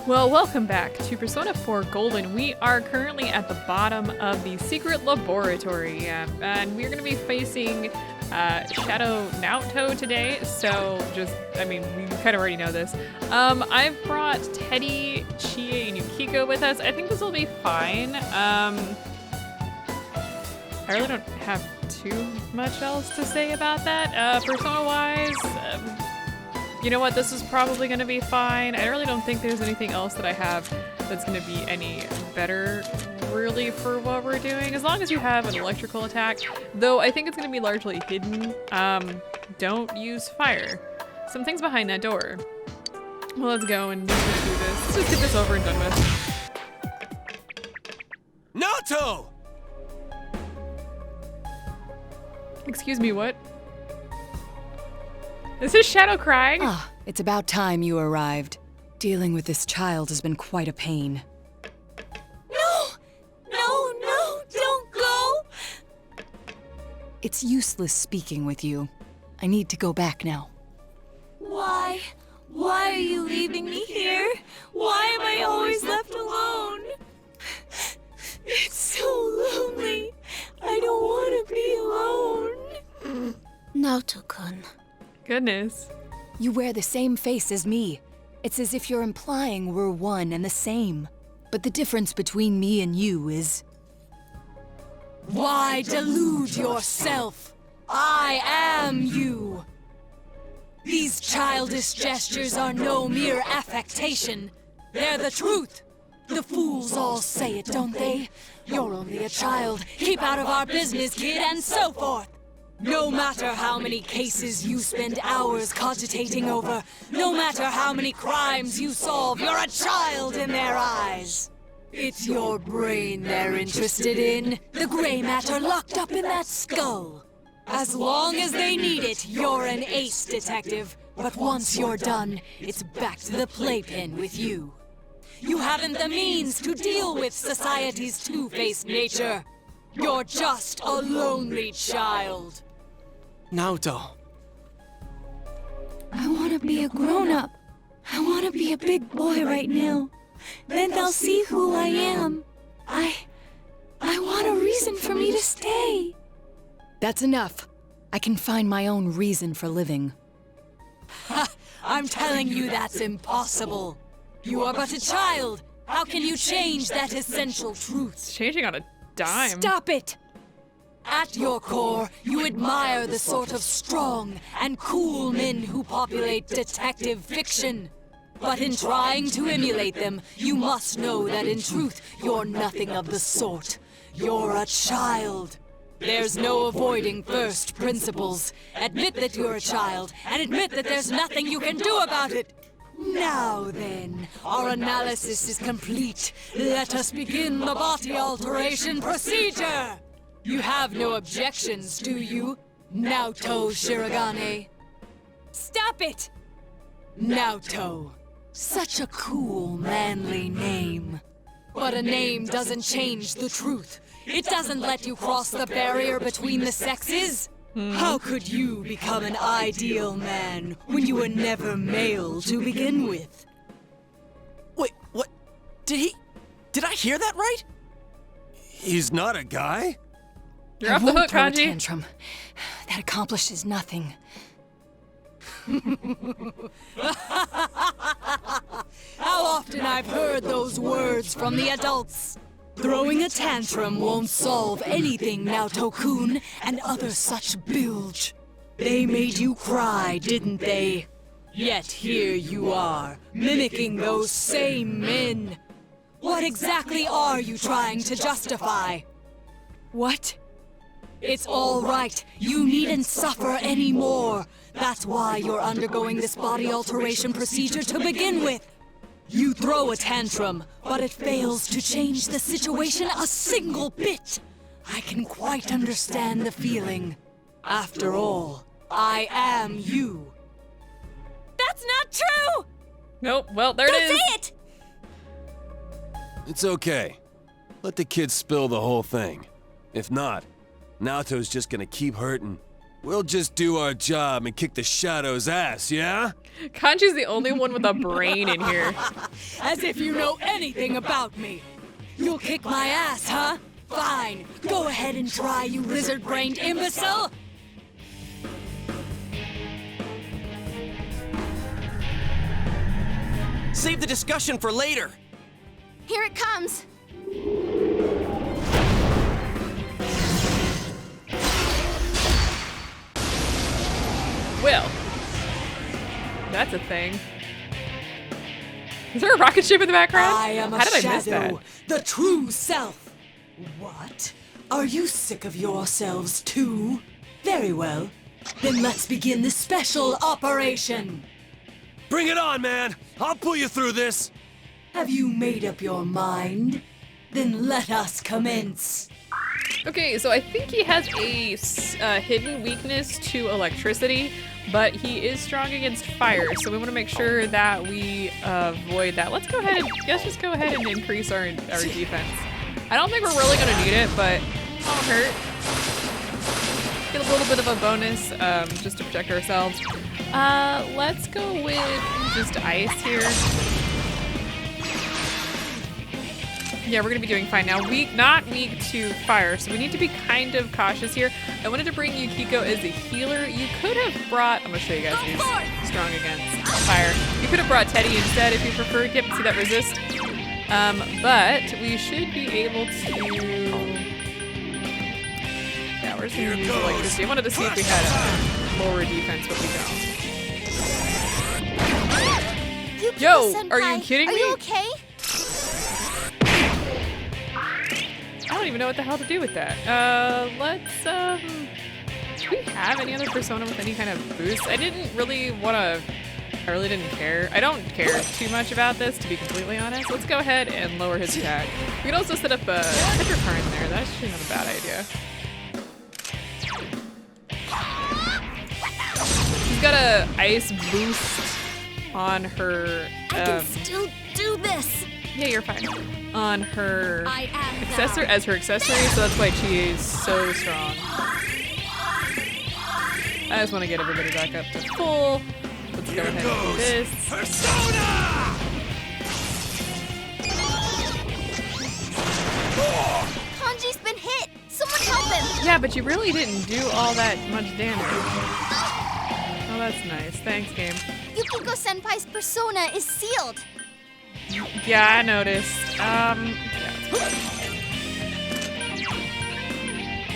Well, welcome back to Persona 4 Golden. We are currently at the bottom of the secret laboratory, and we're going to be facing Shadow Naoto today. So we kind of already know this. I've brought Teddie, Chie, and Yukiko with us. I think this will be fine. I really don't have too much else to say about that. Persona-wise, you know what? This is probably going to be fine. I really don't think there's anything else that I have that's going to be any better, really, for what we're doing. As long as you have an electrical attack, though I think it's going to be largely hidden. Don't use fire. Something's behind that door. Well, let's go and just do this. Let's just get this over and done with. Naoto! Excuse me, what? Is his shadow crying? Ah, it's about time you arrived. Dealing with this child has been quite a pain. No, don't go! It's useless speaking with you. I need to go back now. Why? Why are you leaving me here? Why am I always left alone? It's so lonely. I don't want to be alone. Naoto-kun. Goodness. You wear the same face as me. It's as if you're implying we're one and the same. But the difference between me and you is... Why delude yourself? I am you. These childish gestures are no mere affectation. They're the truth. The fools all say it, don't they? You're only a child. Keep out of our business, kid, and so forth. No matter how many cases you spend hours cogitating over, no matter how many crimes you solve, you're a child in their eyes. It's your brain they're interested in, the gray matter locked up in that skull. As long as they need it, you're an ace detective. But once you're done, it's back to the playpen with you. You haven't the means to deal with society's two-faced nature. You're just a lonely child. Naoto. I want to be a grown-up. I want to be a big boy right now. Then they'll see who I am. I want a reason for me to stay. That's enough. I can find my own reason for living. Ha! I'm telling you that's impossible. You are but a child. How can you change that essential truth? It's changing on a dime. Stop it! At your core, you admire the sort of strong and cool men who populate detective fiction. But in trying to emulate them, you must know that in truth, you're nothing of the sort. You're a child. There's no avoiding first principles. Admit that you're a child, and admit that there's nothing you can do about it. Now then, our analysis is complete. Let us begin the body alteration procedure! You have no objections, do you? Naoto Shirogane. Stop it! Naoto. Such a cool, manly name. But a name doesn't change the truth. It doesn't let you cross the barrier between the sexes. How could you become an ideal man when you were never male to begin with? Wait, what? Did I hear that right? He's not a guy? You're off the hook, throw a Kanji. tantrum. That accomplishes nothing. How often I've heard those words from the adults. Throwing a tantrum won't solve anything, Naoto-kun, and other such bilge. They made you cry, didn't they? Yet here you are, mimicking those same men. What exactly are you trying to justify? What? It's all right. You needn't suffer anymore. That's why you're undergoing this body alteration procedure to begin with. You throw a tantrum, but it fails to change the situation a single bit. I can quite understand the feeling. After all, I am you. That's not true! Nope, well, there it is. Don't say it! It's okay. Let the kid spill the whole thing. If not, Naoto's just gonna keep hurting. We'll just do our job and kick the Shadow's ass, yeah? Kanji's the only one with a brain in here. As if you know anything about me. You'll kick my ass, huh? Fine. Go ahead and try, you lizard-brained imbecile. Save the discussion for later. Here it comes. Well, that's a thing. Is there a rocket ship in the background? I am a How did I miss that? shadow, the true self. What? Are you sick of yourselves too? Very well. Then let's begin the special operation. Bring it on, man. I'll pull you through this. Have you made up your mind? Then let us commence. Okay, so I think he has a hidden weakness to electricity, but he is strong against fire, so we want to make sure that we avoid that. Let's just go ahead and increase our defense. I don't think we're really gonna need it, but it won't hurt. Get a little bit of a bonus just to protect ourselves. Let's go with just ice here. Yeah, we're gonna be doing fine now. Not weak to fire, so we need to be kind of cautious here. I wanted to bring Yukiko as a healer. You could have brought, I'm gonna show you guys who's strong against fire. You could have brought Teddie instead if you preferred. Yep, see that resist? But we should be able to, yeah, we're just gonna use electricity. I wanted to see if we had a lower defense, but we don't. Yukiko Yo, Senpai, are you kidding me? Are you okay? I don't even know what the hell to do with that. Do we have any other Persona with any kind of boost? I really didn't care. I don't care too much about this, to be completely honest. Let's go ahead and lower his attack. We can also set up a Hyper in there. That's actually not a bad idea. She's got a ice boost on her, I can still do this. yeah, you're fine. On her I am accessory, as her accessory, so that's why Chi is so strong. I just want to get everybody back up to full. Let's go ahead and do this. Persona! Kanji's been hit. Someone help him. Yeah, but you really didn't do all that much damage. Oh, that's nice. Thanks, game. Yukiko Senpai's persona is sealed. Yeah, I noticed. Yeah.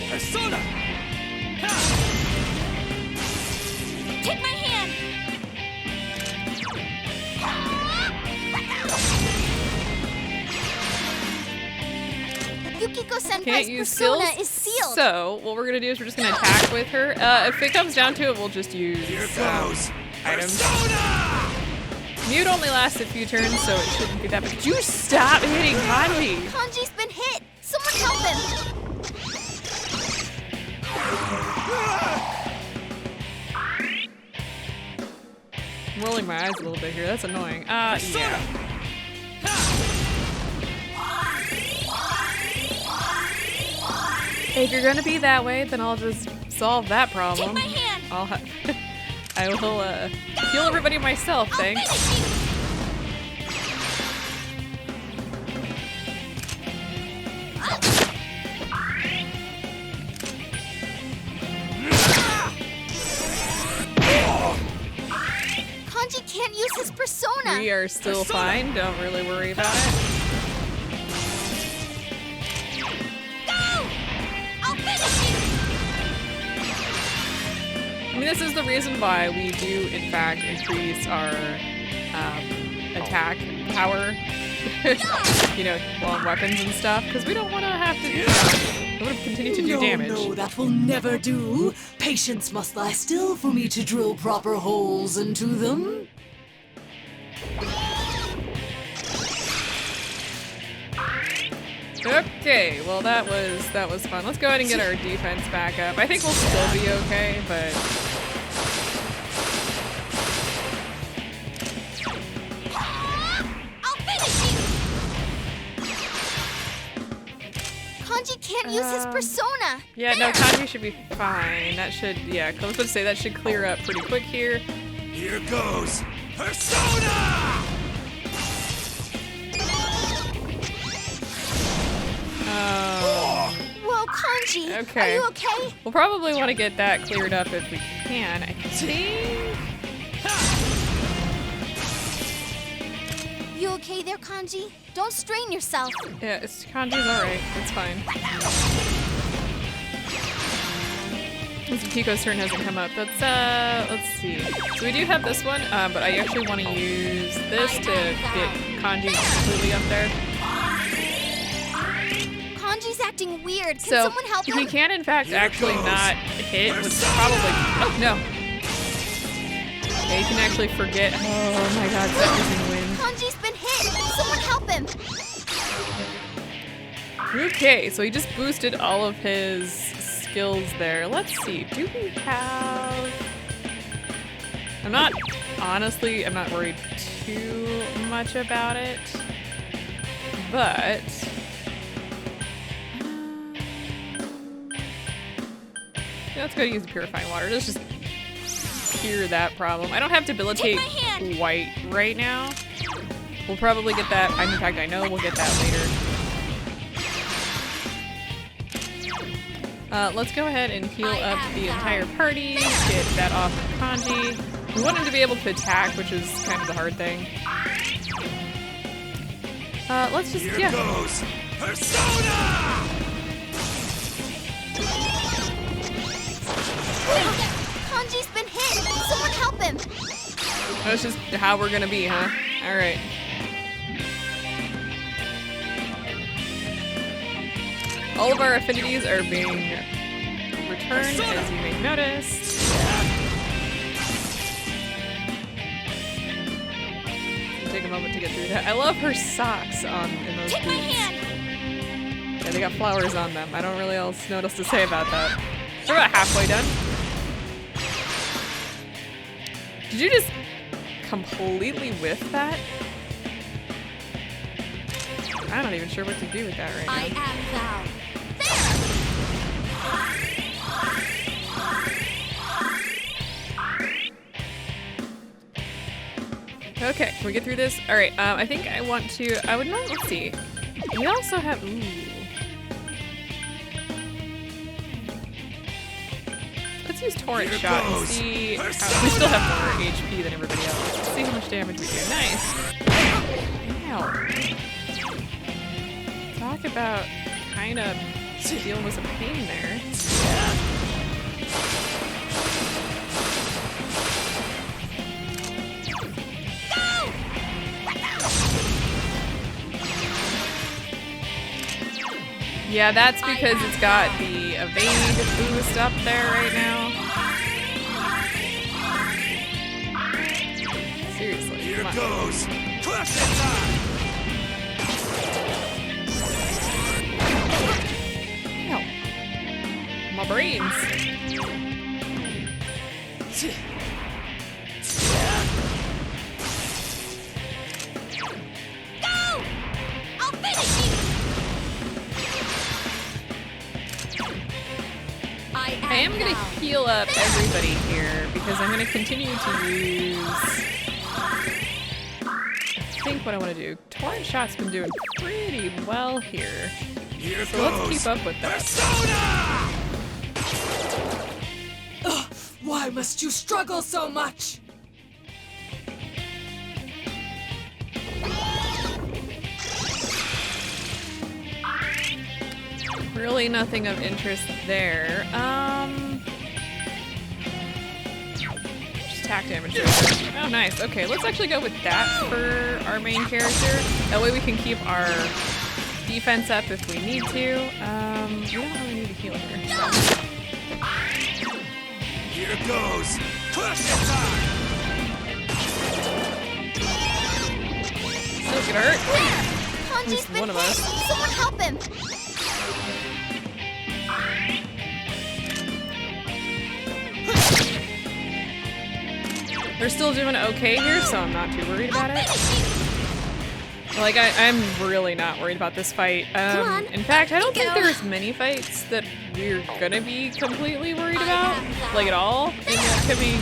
Persona! Take my hand. Yukiko Can't Senpai's use persona skills. is sealed. So, what we're gonna do is we're just gonna attack with her. If it comes down to it, we'll just use items. Persona! Mute only lasts a few turns, so it shouldn't be that bad. Could you stop hitting Kanji? Kanji's been hit. Someone help him. I'm rolling my eyes a little bit here. That's annoying. Yeah. If you're gonna be that way, then I'll just solve that problem. Take my hand. I will heal everybody myself, I'll thanks. finish you. Kanji can't use his persona. We are still fine. Don't really worry about it. Go! I'll finish you. I mean, this is the reason why we do, in fact, increase our attack power. You know, long weapons and stuff, because we don't want to have to. We want to continue to do damage. No, that will never do. Patience must lie still for me to drill proper holes into them. Okay, well that was fun. Let's go ahead and get our defense back up. I think we'll still be okay, but I'll finish you. Kanji can't use his persona. Yeah, no, Kanji should be fine. That should, yeah, I was about to say that should clear up pretty quick here. Here goes persona! Whoa, Kanji. Okay. Are you okay? We'll probably want to get that cleared up if we can, I think. You okay there, Kanji? Don't strain yourself. Yeah, Kanji's alright. It's fine. Kiko's turn hasn't come up. Let's see. So we do have this one, but I actually want to use this to get Kanji completely up there. Kanji's acting weird. Can So someone help him? he can, in fact, actually not hit, which is probably. Oh no! Yeah, he can actually forget. Oh my God, stop using wind. Kanji's been hit. Someone help him. Okay, so he just boosted all of his skills there. Let's see. Do we have? I'm not worried too much about it, but. Yeah, let's go use the purifying water. Let's just cure that problem. I don't have debilitate white right now. We'll probably get that. In fact, I know we'll get that later. Let's go ahead and heal up the entire party. Get that off of Kanji. We want him to be able to attack, which is kind of the hard thing. Let's just, Here goes persona! Kanji's been hit. Someone help him. That's just how we're gonna be, huh? All right. All of our affinities are being returned, as you may notice. It'll take a moment to get through that. I love her socks in those Take my boots. hand. Yeah, they got flowers on them. I don't really else know what else to say about that. We're about halfway done. Did you just completely whiff that? I'm not even sure what to do with that right now. I am thou. Okay, can we get through this? All right, I think I want to, let's see. We also have, ooh. Let's use Torrent Shot and see how, we still have more HP than everybody else. Let's see how much damage we do. Nice. Ow. Talk about kind of dealing with some pain there. Yeah, that's because it's got the evade boost up there right now. Seriously, Here come on. goes persona! Ow. My brains. I'll finish you. I am going to heal up everybody here because I'm going to continue to use... I think what I want to do. Torrent Shot's been doing pretty well here. Here So let's keep up with that. Ugh, why must you struggle so much? Really nothing of interest there. Just attack damage. Oh, nice. Okay, let's actually go with that for our main character. That way we can keep our defense up if we need to. We don't really need to heal her. Here goes persona! Still get hurt. Kanji's least been one of hit. us. Someone help him. They're still doing okay here, so I'm not too worried about it. Like, I'm really not worried about this fight. Come on, in fact, I don't think go. there's many fights that we're gonna be completely worried about, like at all, in the upcoming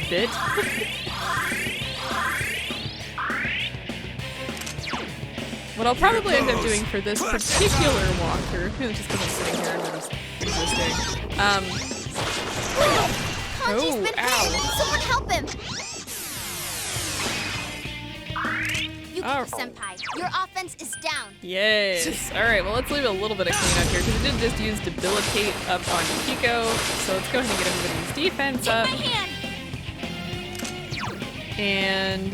bit. What I'll probably end up doing for this particular walkthrough, just because I'm sitting here and we're just existing. Kanji's been hit! Someone help him! Yukiko-senpai, your offense is down. Yes. All right. Well, let's leave a little bit of cleanup here because it did just use debilitate up on Yukiko. So let's go ahead and get everybody's defense up. Take my hand. And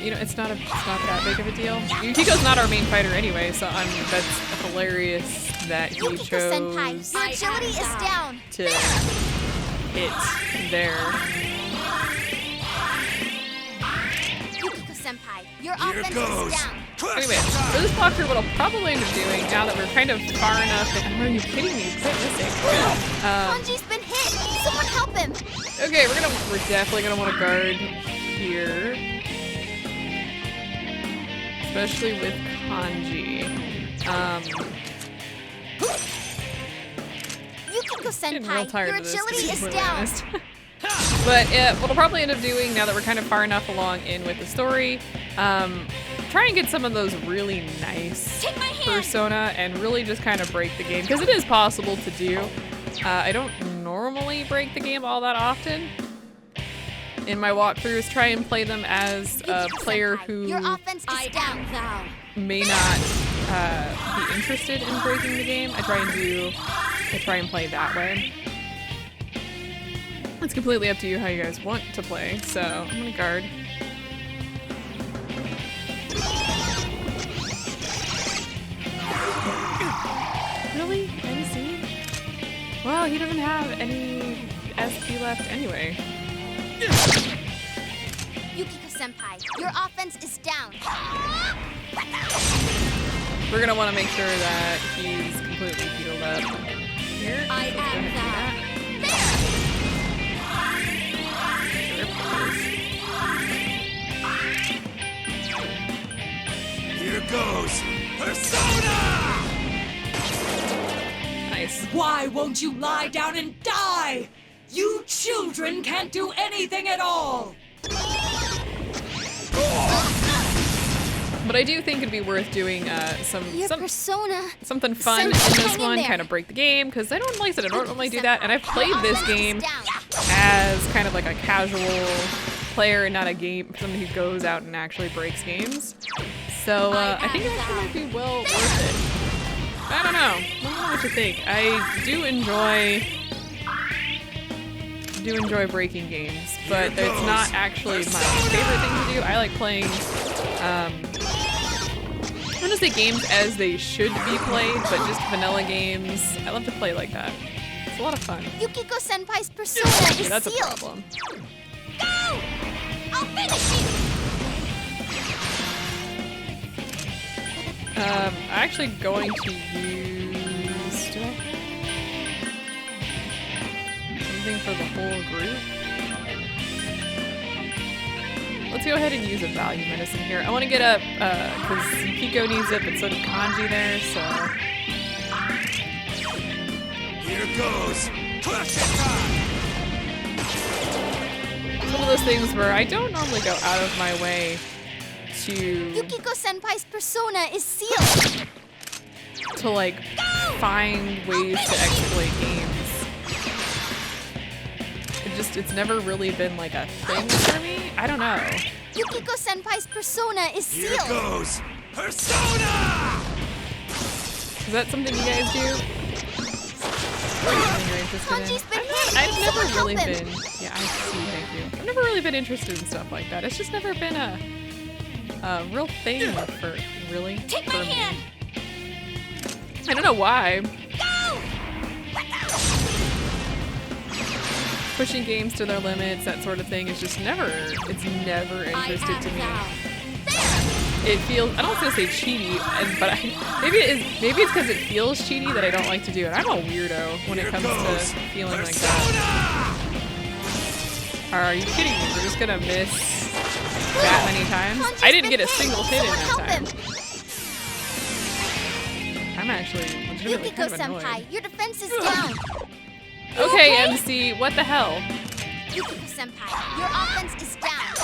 you know, it's not that big of a deal. Yukiko's not our main fighter anyway, so that's hilarious that he Yukiko-senpai, chose your agility is down. to hit there. Yukiko-senpai, your offense is down. Anyway, for this walkthrough, what I'll probably end up doing, now that we're kind of far enough, are you kidding me? Quit missing. Kanji's been hit! Someone help him! Okay, we're definitely gonna want to guard here. Especially with Kanji. Getting real Yukiko-senpai, tired your of this, to be agility is completely down. honest. But what I'll probably end up doing, now that we're kind of far enough along in with the story, try and get some of those really nice Take my hand. persona and really just kind of break the game, because it is possible to do. I don't normally break the game all that often. In my walkthroughs, try and play them as a player who Your offense is down. may not be interested in breaking the game. I try and play that way. It's completely up to you how you guys want to play, so I'm gonna guard. Really? NC? Well, he doesn't have any SP left anyway. Yukiko-senpai, your offense is down. We're gonna want to make sure that he's completely healed up here. I Let's go ahead and do that. Here goes Persona! Nice. Why won't you lie down and die? You children can't do anything at all! But I do think it'd be worth doing Your persona. something fun in Senpai, this hang in one, there. kind of break the game, because I don't like that I don't normally do that, and I've played Your this offense is game down. as kind of like a casual player and not a someone who goes out and actually breaks games. So I think it actually might be well worth it. I don't know. Let me know what you think. I do enjoy breaking games, but it's not actually my favorite thing to do. I like playing I'm gonna say games as they should be played, but just vanilla games. I love to play like that. It's a lot of fun. Yukiko-senpai's persona is That's a sealed. problem. Go! I'll finish you! I'm actually going to use... Do I have something for the whole group? Let's go ahead and use a value medicine here. I want to get up, because Yukiko needs it, but so did Kanji there, so... Here goes Classic time! It's one of those things where I don't normally go out of my way to Yukiko-senpai's persona is sealed. like find ways to exploit games. It's never really been like a thing for me. I don't know. Yukiko-senpai's persona is Here sealed. goes Persona! Is that something you guys do? Something you're interested Kanji's in? been hit. I've never Someone help really him. been. Yeah, I see. Thank you. I've never really been interested in stuff like that. It's just never been a real thing for really. Take my for me. hand. I don't know why. Go! Pushing games to their limits, that sort of thing, is just never. It's never interested to me. It feels. I don't want to say cheaty, but maybe it's because it feels cheaty that I don't like to do it. I'm a weirdo when it comes to feeling like that. Are you kidding me? We're just gonna miss that many times. Kanji's I didn't been get a single hit in Someone that help time. him. I'm actually legitimately kind of annoyed. Yukiko-senpai, your defense is down. Okay, MC, what the hell? Yukiko-senpai, your offense is down.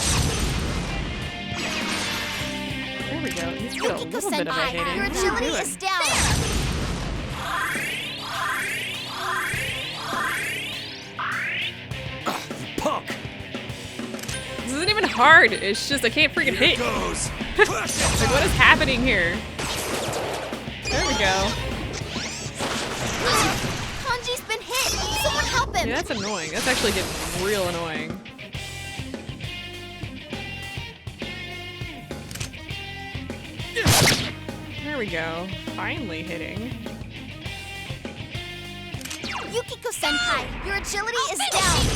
There we go. He's got a little bit of a Yukiko-senpai, hitting. your What are you agility doing? is down. Punk! This isn't even hard. It's just I can't freaking hit. Goes. Like, what is happening here? There we go. Kanji's been hit. Someone help him. Yeah, that's annoying. That's actually getting real annoying. There we go. Finally hitting. Yukiko-senpai, your agility is down.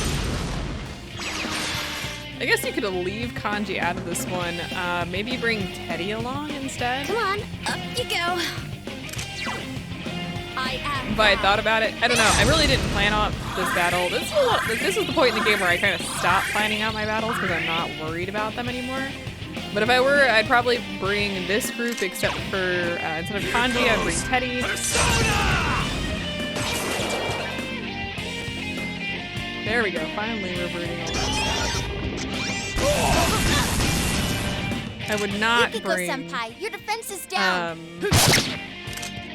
I guess you could leave Kanji out of this one. Maybe bring Teddie along instead. Come on, up you go. If I had thought about it, I don't know. I really didn't plan out this battle. This is the point in the game where I kind of stopped planning out my battles because I'm not worried about them anymore. But if I were, I'd probably bring this group, except for instead of Kanji, I'd bring Teddie. There we go. Finally reverting all that stuff. I would not bring. Yukiko-senpai, your defense is down.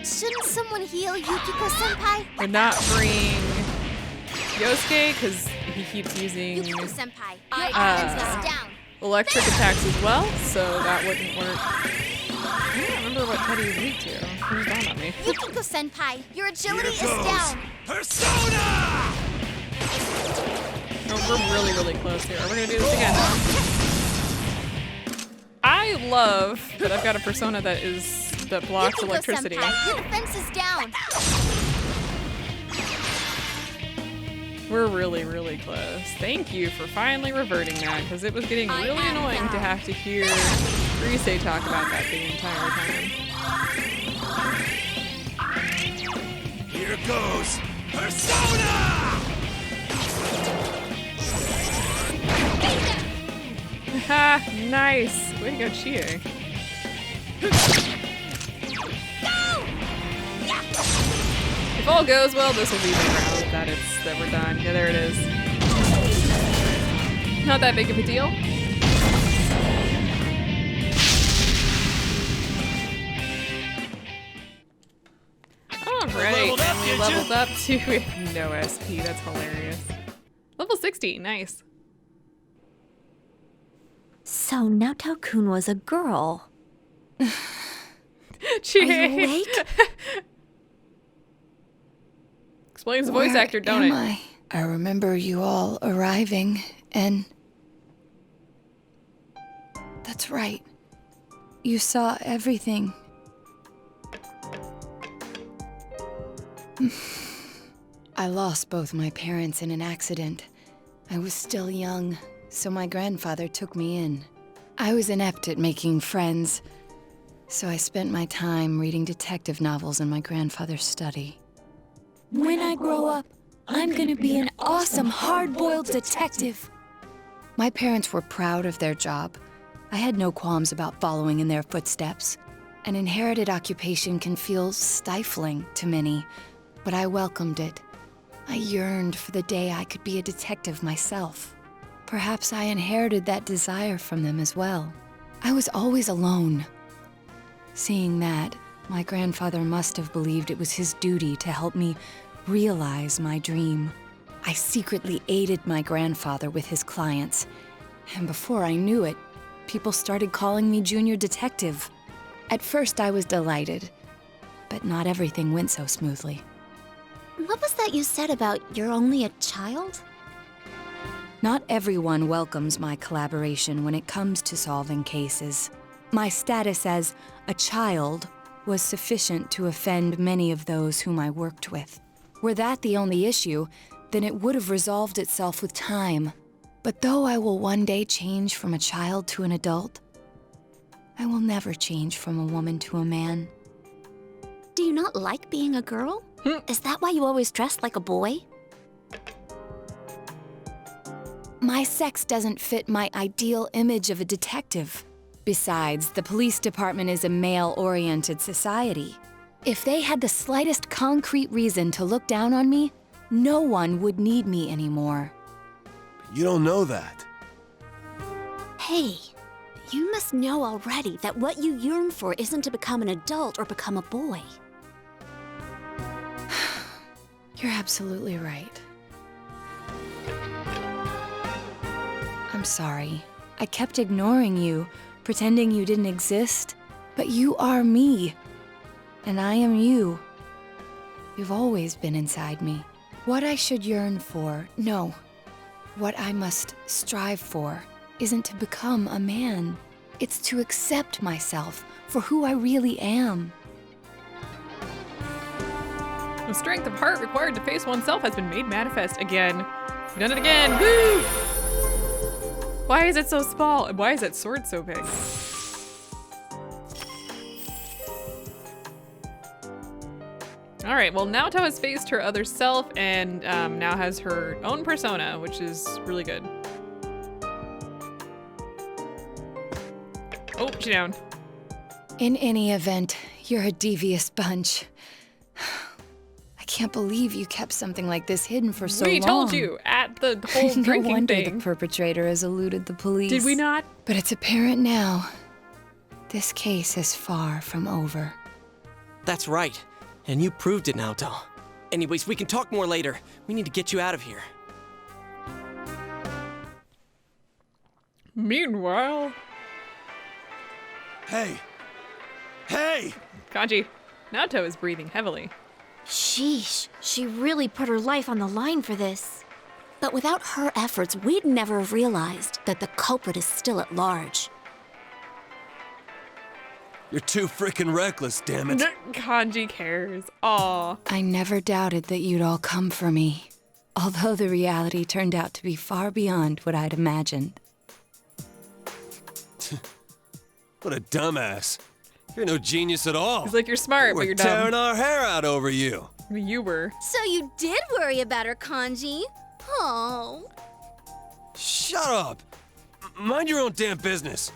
Shouldn't someone heal Yukiko-senpai? Would not bring Yosuke because he keeps using Yukiko-senpai, your offense is down. electric attacks as well, so that wouldn't work. I don't remember what Teddie is weak to. Who's down on me? Yukiko-senpai, your agility is down. Persona! Oh, we're really, really close here. We're gonna do this again. I love that I've got a persona that blocks electricity. Yukiko-senpai, your defense is down. We're really, really close. Thank you for finally reverting that, because it was getting really annoying to have to hear Rise talk about that the entire time. Here goes Persona! Ha! Nice! Way to go, Chie. If all goes well, this will be the round that we're done. Yeah, there it is. Not that big of a deal. Alright, Leveled up, and we did ya? leveled up to no SP. That's hilarious. Level 60, nice. So Naoto-kun was a girl. Chie. Are you awake? Explains the voice actor, don't it? I remember you all arriving, and... That's right. You saw everything. I lost both my parents in an accident. I was still young, so my grandfather took me in. I was inept at making friends, so I spent my time reading detective novels in my grandfather's study. When I grow up, I'm gonna be an awesome hard-boiled detective. My parents were proud of their job. I had no qualms about following in their footsteps. An inherited occupation can feel stifling to many, but I welcomed it. I yearned for the day I could be a detective myself. Perhaps I inherited that desire from them as well. I was always alone. Seeing that, my grandfather must have believed it was his duty to help me realize my dream. I secretly aided my grandfather with his clients, and before I knew it, people started calling me Junior Detective. At first I was delighted, but not everything went so smoothly. What was that you said about you're only a child? Not everyone welcomes my collaboration when it comes to solving cases. My status as a child was sufficient to offend many of those whom I worked with. Were that the only issue, then it would have resolved itself with time. But though I will one day change from a child to an adult, I will never change from a woman to a man. Do you not like being a girl? Is that why you always dress like a boy? My sex doesn't fit my ideal image of a detective. Besides, the police department is a male-oriented society. If they had the slightest concrete reason to look down on me, no one would need me anymore. You don't know that. Hey, you must know already that what you yearn for isn't to become an adult or become a boy. You're absolutely right. I'm sorry. I kept ignoring you, pretending you didn't exist. But you are me. And I am you. You've always been inside me. What I should yearn for, no. What I must strive for, isn't to become a man. It's to accept myself for who I really am. The strength of heart required to face oneself has been made manifest again. We've done it again. Woo! Why is it so small? And why is that sword so big? All right, well, Naoto has faced her other self and now has her own persona, which is really good. Oh, she's down. In any event, you're a devious bunch. I can't believe you kept something like this hidden for so long. We told you at the whole No drinking wonder thing. the perpetrator has eluded the police. Did we not? But it's apparent now. This case is far from over. That's right. And you proved it, Naoto. Anyways, we can talk more later. We need to get you out of here. Meanwhile... Hey! Hey! Kanji, Naoto is breathing heavily. Sheesh, she really put her life on the line for this. But without her efforts, we'd never have realized that the culprit is still at large. You're too freaking reckless, damn it. Kanji cares. Aw. I never doubted that you'd all come for me. Although the reality turned out to be far beyond what I'd imagined. What a dumbass. You're no genius at all. He's like, you're smart, but We're you're tearing dumb. our hair out over you. You were. So you did worry about her, Kanji? Oh. Shut up. Mind your own damn business.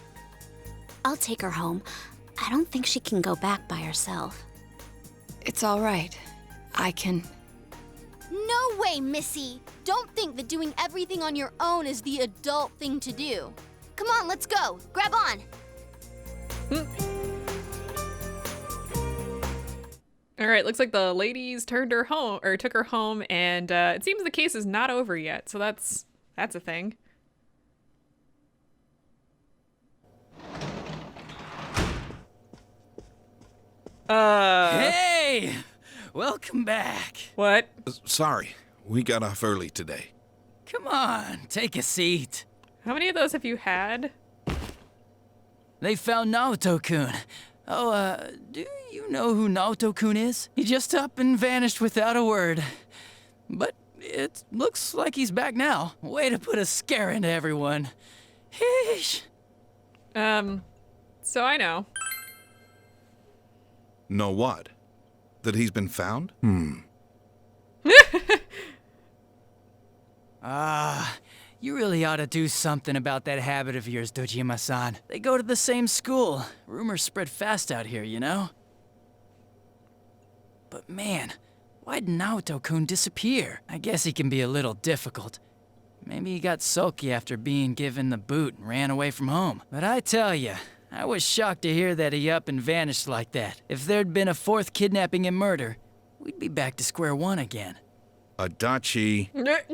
I'll take her home. I don't think she can go back by herself. It's all right. I can... No way, Missy. Don't think that doing everything on your own is the adult thing to do. Come on, let's go. Grab on. All right, looks like the ladies turned her home, or took her home, and it seems the case is not over yet, so that's a thing. Hey! Welcome back. What? Sorry, we got off early today. Come on, take a seat. How many of those have you had? They found Naoto-kun. Oh, do you know who Naoto-kun is? He just up and vanished without a word. But it looks like he's back now. Way to put a scare into everyone. Heesh. So I know. Know what? That he's been found? You really ought to do something about that habit of yours, Dojima-san. They go to the same school. Rumors spread fast out here, you know? But man, why'd Naoto-kun disappear? I guess he can be a little difficult. Maybe he got sulky after being given the boot and ran away from home. But I tell ya, I was shocked to hear that he up and vanished like that. If there'd been a fourth kidnapping and murder, we'd be back to square one again. Adachi.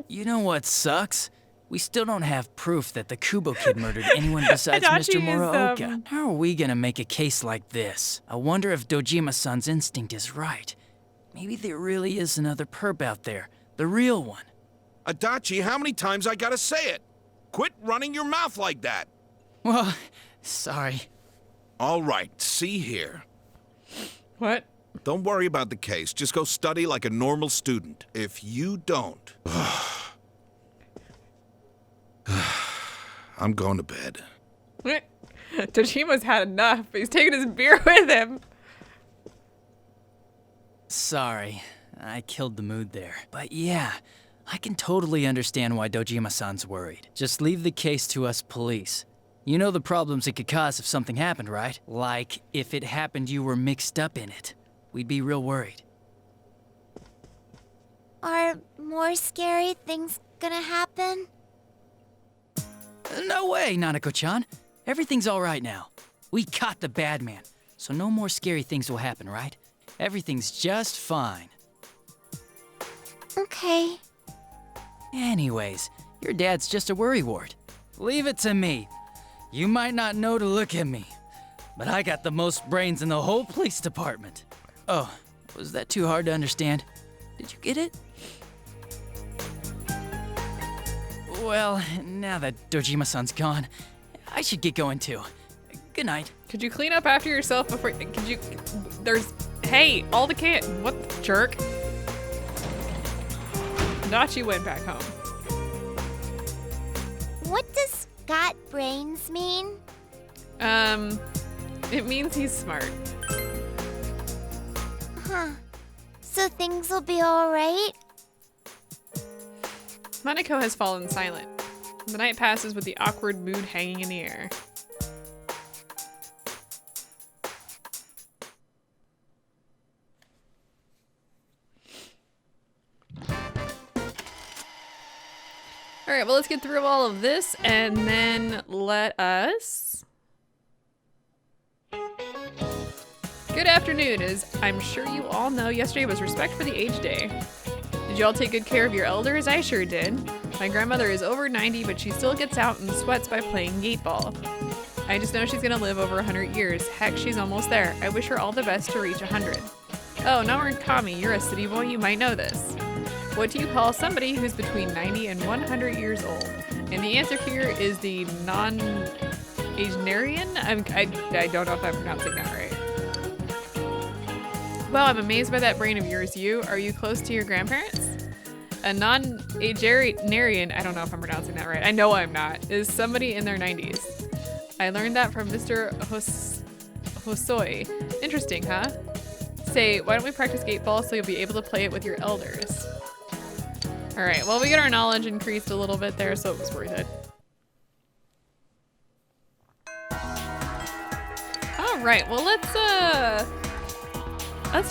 You know what sucks? We still don't have proof that the Kubo kid murdered anyone besides Adachi Mr. is, Muraoka. How are we gonna make a case like this? I wonder if Dojima-san's instinct is right. Maybe there really is another perp out there. The real one. Adachi, how many times I gotta say it? Quit running your mouth like that. Well, sorry. All right, see here. What? Don't worry about the case. Just go study like a normal student. If you don't... I'm going to bed. Tojima's had enough. He's taking his beer with him. Sorry, I killed the mood there. But yeah, I can totally understand why Dojima-san's worried. Just leave the case to us police. You know the problems it could cause if something happened, right? Like, if it happened you were mixed up in it. We'd be real worried. Are more scary things gonna happen? No way, Nanako-chan. Everything's all right now. We caught the bad man, so no more scary things will happen, right? Everything's just fine. Okay. Anyways, your dad's just a worrywart. Leave it to me. You might not know to look at me, but I got the most brains in the whole police department. Oh, was that too hard to understand? Did you get it? Well, now that Dojima-san's gone, I should get going too. Good night. Could you clean up after yourself before? Could you? Hey, all the what the jerk? Adachi went back home. What does got brains mean? It means he's smart. Huh. So things will be alright? Maneko has fallen silent. The night passes with the awkward mood hanging in the air. Alright, well let's get through all of this and then let us... Good afternoon. As I'm sure you all know, yesterday was Respect for the Aged Day. Did you all take good care of your elders? I sure did. My grandmother is over 90, but she still gets out and sweats by playing gate ball. I just know she's gonna live over 100 years. Heck, she's almost there. I wish her all the best to reach 100. Oh, Naoto Kami, you're a city boy, you might know this. What do you call somebody who's between 90 and 100 years old? And the answer here is the non-agenarian? I don't know if I'm pronouncing that right. Wow, I'm amazed by that brain of yours. Are you close to your grandparents? A non-agenarian, I don't know if I'm pronouncing that right. I know I'm not, is somebody in their 90s. I learned that from Mr. Hosoi. Interesting, huh? Say, why don't we practice gate ball so you'll be able to play it with your elders? All right, well, we get our knowledge increased a little bit there, so it was worth it. All right, well, let's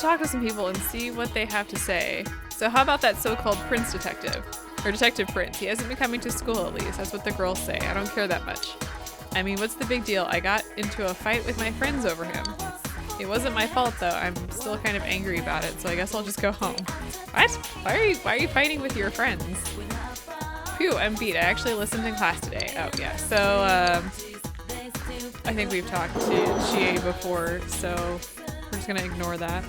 talk to some people and see what they have to say. So how about that so-called Prince detective? Or Detective Prince. He hasn't been coming to school at least. That's what the girls say. I don't care that much. I mean, what's the big deal? I got into a fight with my friends over him. It wasn't my fault though. I'm still kind of angry about it, so I guess I'll just go home. What? Why are you fighting with your friends? Phew, I'm beat. I actually listened in class today. Oh yeah, so I think we've talked to Chie before, so we're just gonna ignore that.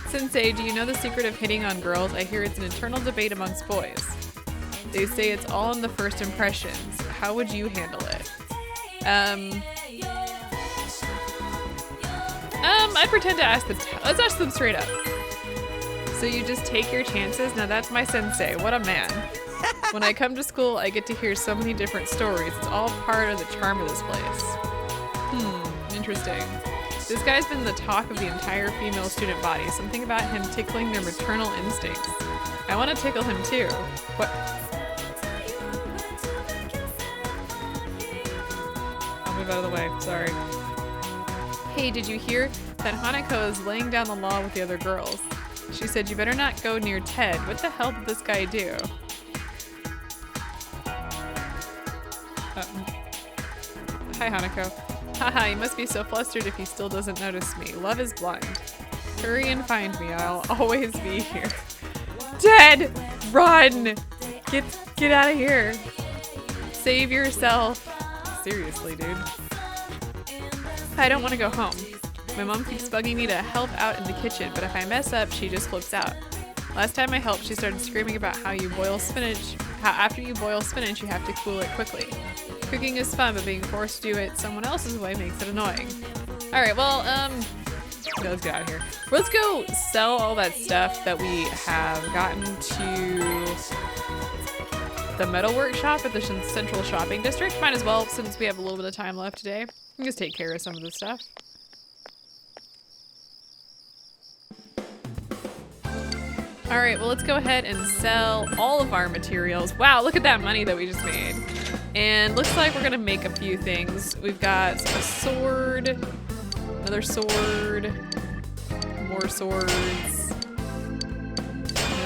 Sensei, do you know the secret of hitting on girls? I hear it's an eternal debate amongst boys. They say it's all in the first impressions. How would you handle it? I pretend to ask let's ask them straight up. So you just take your chances? Now that's my sensei. What a man. When I come to school, I get to hear so many different stories. It's all part of the charm of this place. Interesting. This guy's been the talk of the entire female student body. Something about him tickling their maternal instincts. I want to tickle him too. What? I'll move out of the way, sorry. Hey, did you hear that Hanako is laying down the law with the other girls? She said you better not go near Ted. What the hell did this guy do? Hi, Hanako. Haha, he must be so flustered if he still doesn't notice me. Love is blind. Hurry and find me. I'll always be here. Ted! Run! Get out of here. Save yourself. Seriously, dude. I don't want to go home. My mom keeps bugging me to help out in the kitchen, but if I mess up, she just flips out. Last time I helped, she started screaming about how after you boil spinach, you have to cool it quickly. Cooking is fun, but being forced to do it someone else's way makes it annoying. Alright, well, let's get out of here. Let's go sell all that stuff that we have gotten to the metal workshop at the central shopping district. Might as well, since we have a little bit of time left today. We can just take care of some of this stuff. All right, well, let's go ahead and sell all of our materials. Wow, look at that money that we just made. And looks like we're gonna make a few things. We've got a sword, another sword, more swords.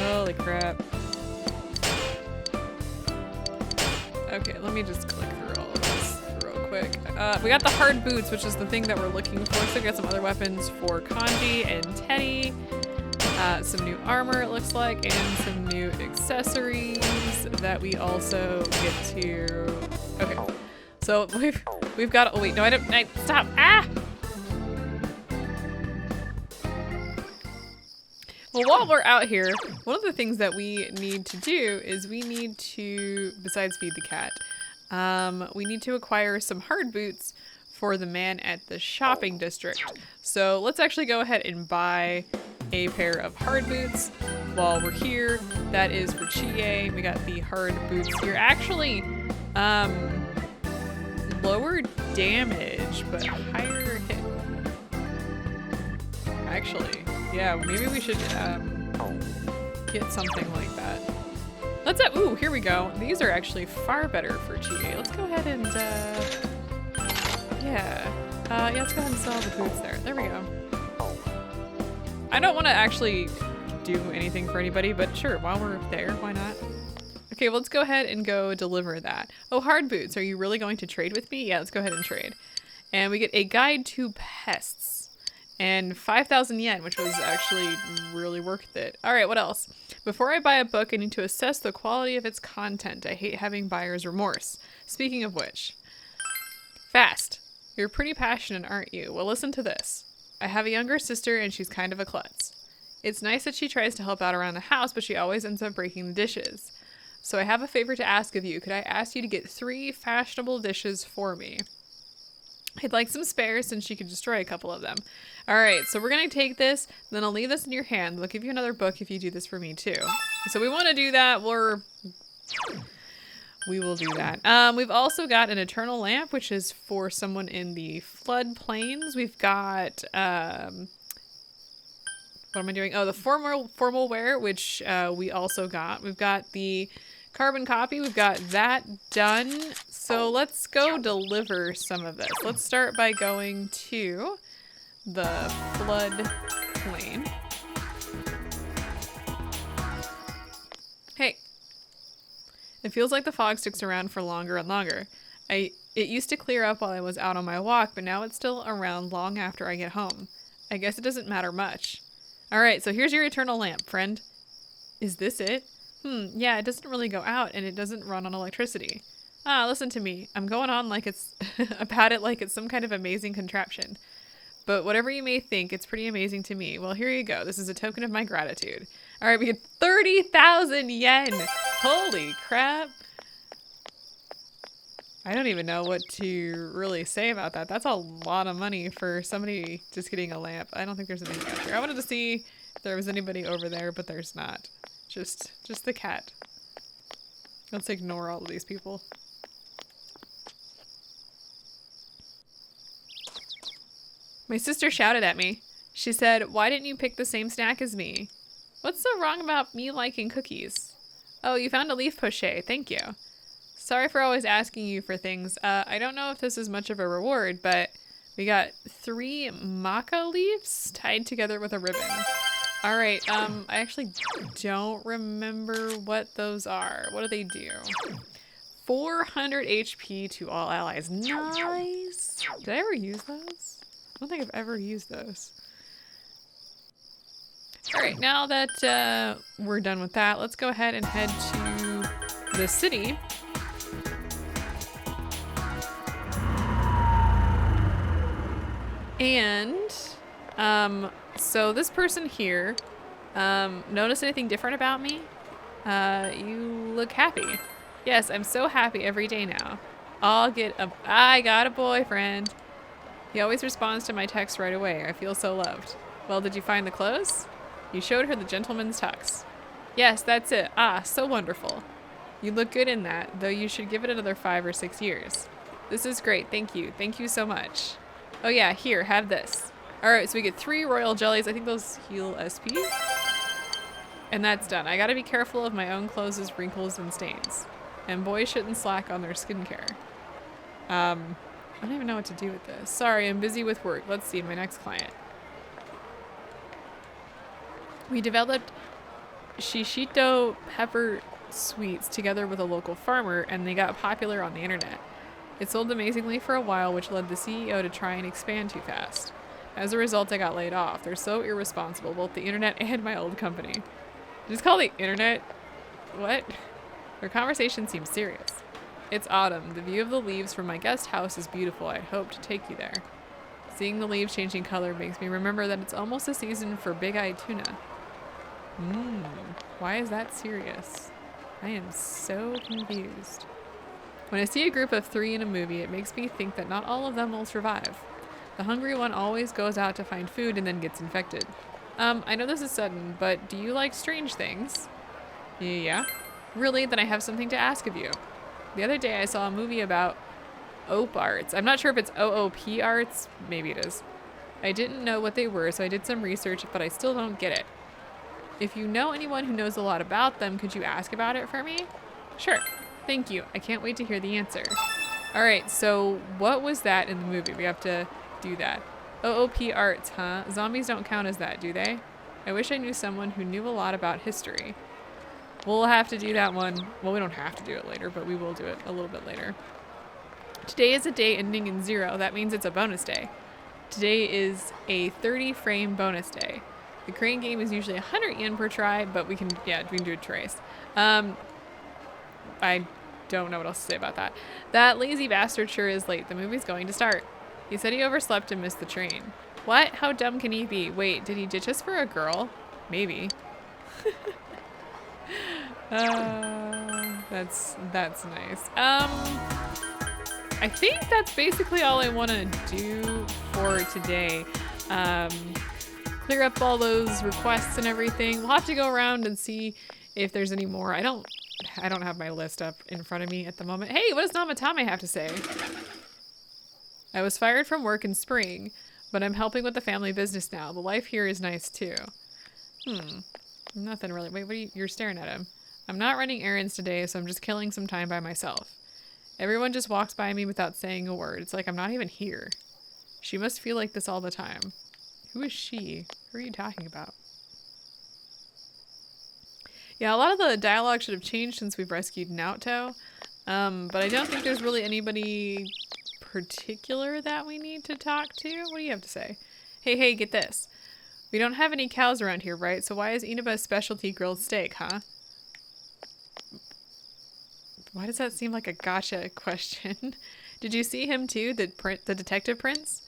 Holy crap. Okay, let me just click through all of this real quick. We got the hard boots, which is the thing that we're looking for. So we got some other weapons for Kanji and Teddie. Some new armor, it looks like, and some new accessories that we also get to. Okay, so we've got. Oh wait, no, stop! Ah! Well, while we're out here, one of the things that we need to do is we need to, besides feed the cat, we need to acquire some hard boots for the man at the shopping district. So let's actually go ahead and buy a pair of hard boots while we're here. That is for Chie. We got the hard boots here. Actually, lower damage, but higher hit. Actually, yeah, maybe we should get something like that. Let's, ooh, here we go. These are actually far better for Chie. Let's go ahead and, yeah, let's go ahead and sell the boots there. There we go. I don't want to actually do anything for anybody, but sure, while we're there, why not? Okay, well, let's go ahead and go deliver that. Oh, hard boots, are you really going to trade with me? Yeah, let's go ahead and trade. And we get a guide to pests and 5,000 yen, which was actually really worth it. All right, what else? Before I buy a book, I need to assess the quality of its content. I hate having buyer's remorse. Speaking of which, fast. You're pretty passionate, aren't you? Well, listen to this. I have a younger sister and she's kind of a klutz. It's nice that she tries to help out around the house, but she always ends up breaking the dishes. So I have a favor to ask of you. Could I ask you to get 3 fashionable dishes for me? I'd like some spares since she could destroy a couple of them. All right, so we're gonna take this, then I'll leave this in your hand. I'll give you another book if you do this for me too. So we wanna do that, we will do that. We've also got an eternal lamp, which is for someone in the floodplains. We've got, what am I doing? Oh, the Formalwear, which we also got. We've got the carbon copy. We've got that done. So let's go deliver some of this. Let's start by going to the floodplain. Hey. It feels like the fog sticks around for longer and longer. It used to clear up while I was out on my walk, but now it's still around long after I get home. I guess it doesn't matter much. Alright, so here's your eternal lamp, friend. Is this it? Yeah, it doesn't really go out, and it doesn't run on electricity. Ah, listen to me. I'm going on like it's about it like it's some kind of amazing contraption. But whatever you may think, it's pretty amazing to me. Well, here you go. This is a token of my gratitude. All right, we get 30,000 yen. Holy crap. I don't even know what to really say about that. That's a lot of money for somebody just getting a lamp. I don't think there's anything out here. I wanted to see if there was anybody over there, but there's not. Just the cat. Let's ignore all of these people. My sister shouted at me. She said, "Why didn't you pick the same snack as me?" What's so wrong about me liking cookies? Oh, you found a leaf poché. Thank you. Sorry for always asking you for things. I don't know if this is much of a reward, but we got 3 maca leaves tied together with a ribbon. All right, I actually don't remember what those are. What do they do? 400 HP to all allies. Nice. Did I ever use those? I don't think I've ever used those. All right, now that we're done with that, let's go ahead and head to the city. And so this person here, notice anything different about me? You look happy. Yes, I'm so happy every day now. I got a boyfriend. He always responds to my text right away. I feel so loved. Well, did you find the clothes? You showed her the gentleman's tux. Yes, that's it. Ah, so wonderful. You look good in that, though you should give it another 5 or 6 years. This is great. Thank you. Thank you so much. Oh yeah, here, have this. All right, so we get 3 royal jellies. I think those heal SP. And that's done. I gotta be careful of my own clothes' wrinkles and stains. And boys shouldn't slack on their skincare. I don't even know what to do with this. Sorry, I'm busy with work. Let's see, my next client. We developed shishito pepper sweets together with a local farmer, and they got popular on the internet. It sold amazingly for a while, which led the CEO to try and expand too fast. As a result, I got laid off. They're so irresponsible, both the internet and my old company. Just call the internet? What? Their conversation seems serious. It's autumn. The view of the leaves from my guest house is beautiful. I hope to take you there. Seeing the leaves changing color makes me remember that it's almost a season for big-eyed tuna. Why is that serious? I am so confused. When I see a group of 3 in a movie, it makes me think that not all of them will survive. The hungry one always goes out to find food and then gets infected. I know this is sudden, but do you like strange things? Yeah? Really? Then I have something to ask of you. The other day I saw a movie about OP arts. I'm not sure if it's OOP arts. Maybe it is. I didn't know what they were, so I did some research, but I still don't get it. If you know anyone who knows a lot about them, could you ask about it for me? Sure. Thank you. I can't wait to hear the answer. Alright, so what was that in the movie? We have to do that. OOP arts, huh? Zombies don't count as that, do they? I wish I knew someone who knew a lot about history. We'll have to do that one. Well, we don't have to do it later, but we will do it a little bit later. Today is a day ending in 0. That means it's a bonus day. Today is a 30-frame bonus day. The crane game is usually 100 yen per try, but we can do it twice. I don't know what else to say about that. That lazy bastard sure is late. The movie's going to start. He said he overslept and missed the train. What? How dumb can he be? Wait, did he ditch us for a girl? Maybe. That's nice. I think that's basically all I want to do for today. Clear up all those requests and everything. We'll have to go around and see if there's any more. I don't have my list up in front of me at the moment. Hey, what does Namatame have to say? I was fired from work in spring, but I'm helping with the family business now. The life here is nice too. Nothing really. Wait, you're staring at him. I'm not running errands today, so I'm just killing some time by myself. Everyone just walks by me without saying a word. It's like I'm not even here. She must feel like this all the time. Who is she? Who are you talking about? Yeah, a lot of the dialogue should have changed since we've rescued Naoto. But I don't think there's really anybody particular that we need to talk to. What do you have to say? Hey, get this. We don't have any cows around here, right? So why is Inaba's specialty grilled steak, huh? Why does that seem like a gotcha question? Did you see him too, the detective prince?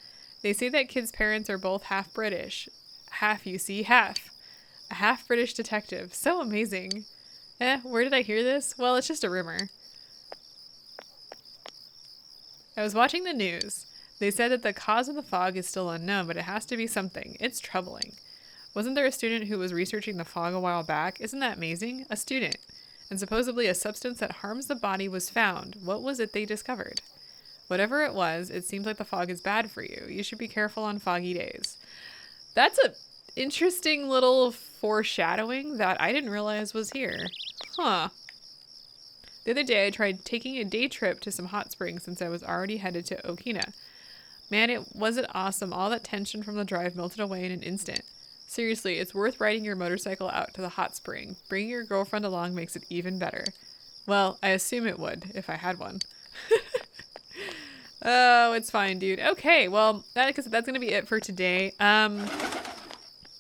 They say that kid's parents are both half British. Half, you see, half. A half British detective. So amazing. Where did I hear this? Well, it's just a rumor. I was watching the news. They said that the cause of the fog is still unknown, but it has to be something. It's troubling. Wasn't there a student who was researching the fog a while back? Isn't that amazing? A student. And supposedly a substance that harms the body was found. What was it they discovered? Whatever it was, it seems like the fog is bad for you. You should be careful on foggy days. That's a interesting little foreshadowing that I didn't realize was here. Huh. The other day I tried taking a day trip to some hot springs since I was already headed to Okina. Man, wasn't awesome. All that tension from the drive melted away in an instant. Seriously, it's worth riding your motorcycle out to the hot spring. Bringing your girlfriend along makes it even better. Well, I assume it would, if I had one. Oh, it's fine, dude. Okay, well, that's going to be it for today.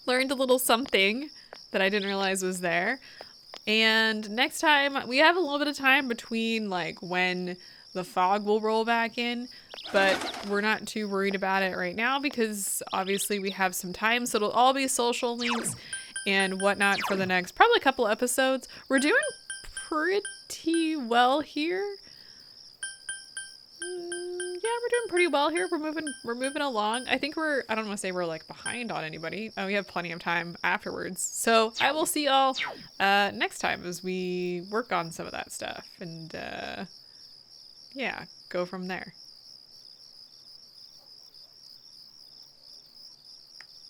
Learned a little something that I didn't realize was there. And next time, we have a little bit of time between, like, when the fog will roll back in. But we're not too worried about it right now because obviously we have some time. So it'll all be social links and whatnot for the next probably couple episodes. We're doing pretty well here. Yeah, we're doing pretty well here. We're moving along. I think I don't want to say we're like behind on anybody. We have plenty of time afterwards. So I will see y'all next time as we work on some of that stuff and yeah, go from there.